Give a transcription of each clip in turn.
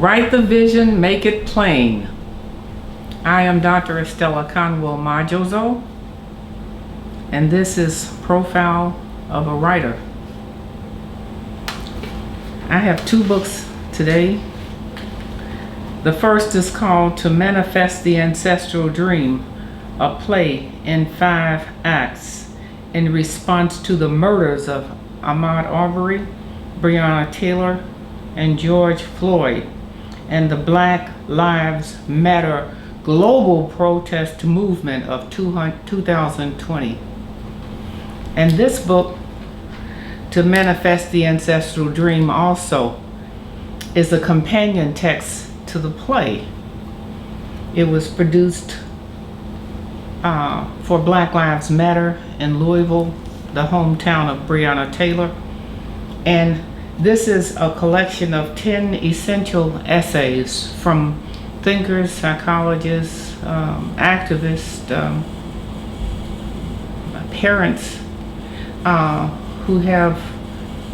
Write the vision, make it plain. I am Dr. Estella Conwill Majozo, and this is Profile of a Writer. I have two books today. The first is called To Manifest the Ancestral Dream, a play in 5 acts in response to the murders of Ahmaud Arbery, Breonna Taylor, and George Floyd, and the Black Lives Matter global protest movement of 2020. And this book, To Manifest the Ancestral Dream, also is a companion text to the play. It was produced for Black Lives Matter in Louisville, the hometown of Breonna Taylor. And this is a collection of 10 essential essays from thinkers, psychologists, activists, parents who have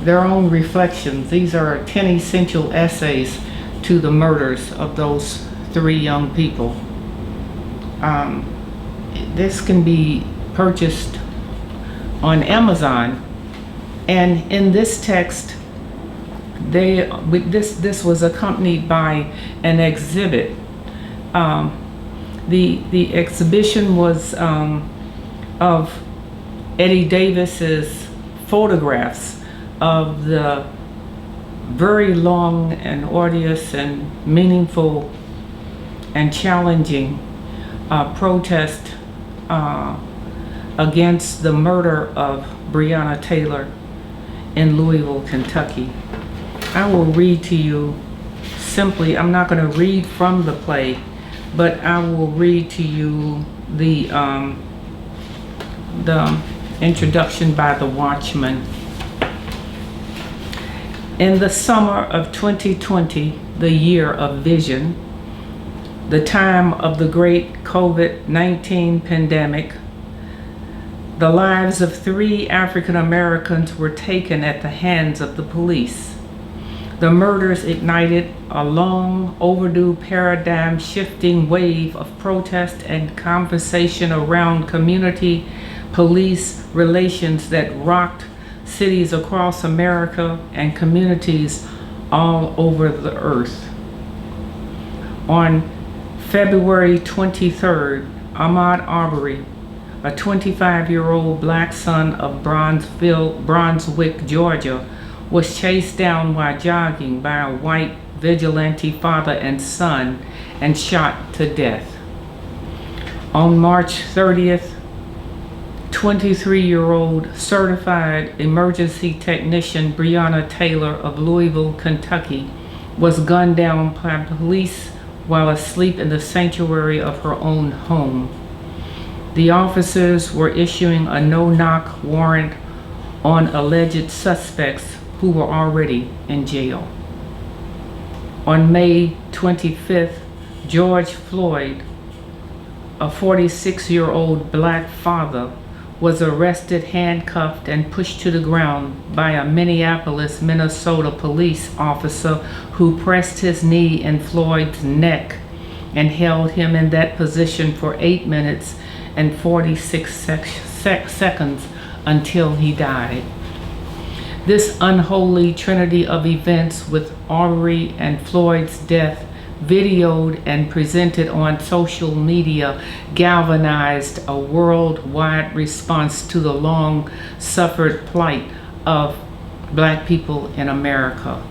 their own reflections. These are 10 essential essays to the murders of those 3 young people. This can be purchased on Amazon, and in this text, this was accompanied by an exhibit. The exhibition was of Eddie Davis's photographs of the very long and arduous and meaningful and challenging protest against the murder of Breonna Taylor in Louisville, Kentucky. I will read to you simply, I'm not going to read from the play, but I will read to you the introduction by the Watchman. In the summer of 2020, the year of vision, the time of the great COVID-19 pandemic, the lives of 3 African Americans were taken at the hands of the police. The murders ignited a long overdue paradigm shifting wave of protest and conversation around community police relations that rocked cities across America and communities all over the earth. On February 23rd, Ahmaud Arbery, a 25-year-old black son of Brunswick, Georgia, was chased down while jogging by a white vigilante father and son and shot to death. On March 30th, 23-year-old certified emergency technician Breonna Taylor of Louisville, Kentucky, was gunned down by police while asleep in the sanctuary of her own home. The officers were issuing a no-knock warrant on alleged suspects who were already in jail. On May 25th, George Floyd, a 46-year-old black father, was arrested, handcuffed, and pushed to the ground by a Minneapolis, Minnesota police officer who pressed his knee in Floyd's neck and held him in that position for 8 minutes and 46 seconds until he died. This unholy trinity of events, with Arbery and Floyd's death videoed and presented on social media, galvanized a worldwide response to the long-suffered plight of Black people in America.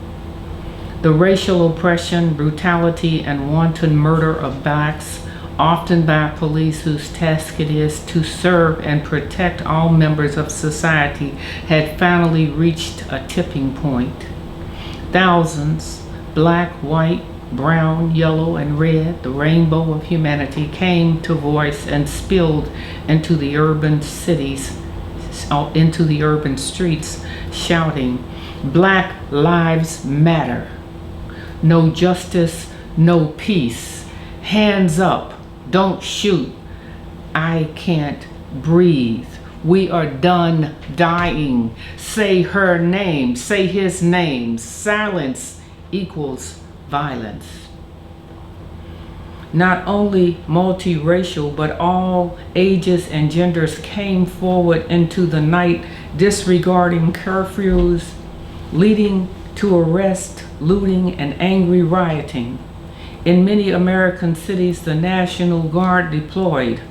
The racial oppression, brutality, and wanton murder of Blacks, often by police whose task it is to serve and protect all members of society, had finally reached a tipping point. Thousands, black, white, brown, yellow, and red, the rainbow of humanity, came to voice and spilled into the urban cities, into the urban streets, shouting, "Black Lives Matter. No justice, no peace. Hands up. Don't shoot. I can't breathe. We are done dying. Say her name. Say his name. Silence equals violence. Not only multiracial, but all ages and genders came forward into the night, disregarding curfews, leading to arrest, looting, and angry rioting. In many American cities, the National Guard deployed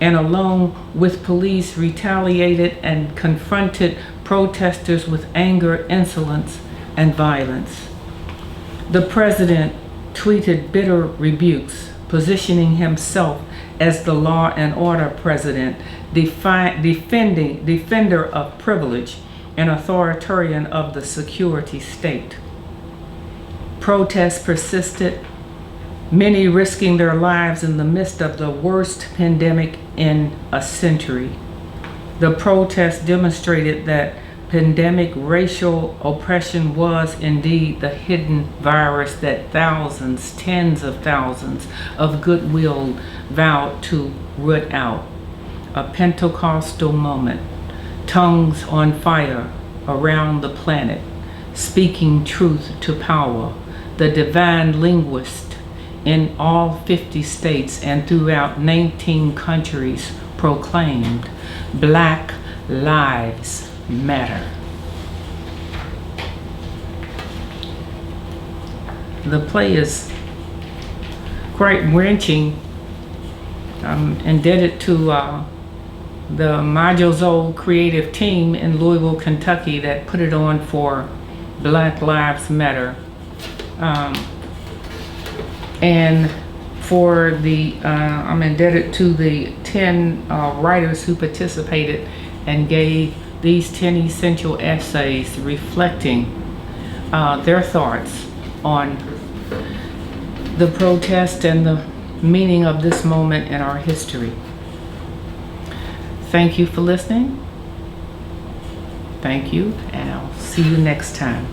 and, along with police, retaliated and confronted protesters with anger, insolence, and violence. The president tweeted bitter rebukes, positioning himself as the law and order president, defender of privilege, and authoritarian of the security state. Protests persisted, many risking their lives in the midst of the worst pandemic in a century. The protests demonstrated that pandemic racial oppression was indeed the hidden virus that thousands, tens of thousands of goodwill vowed to root out. A Pentecostal moment, tongues on fire around the planet, speaking truth to power. The divine linguist in all 50 states and throughout 19 countries proclaimed, Black Lives Matter. The play is quite wrenching. I'm indebted to the Majozo creative team in Louisville, Kentucky that put it on for Black Lives Matter. And for the, I'm indebted to the 10 writers who participated and gave these 10 essential essays reflecting their thoughts on the protest and the meaning of this moment in our history. Thank you for listening. Thank you, and I'll see you next time.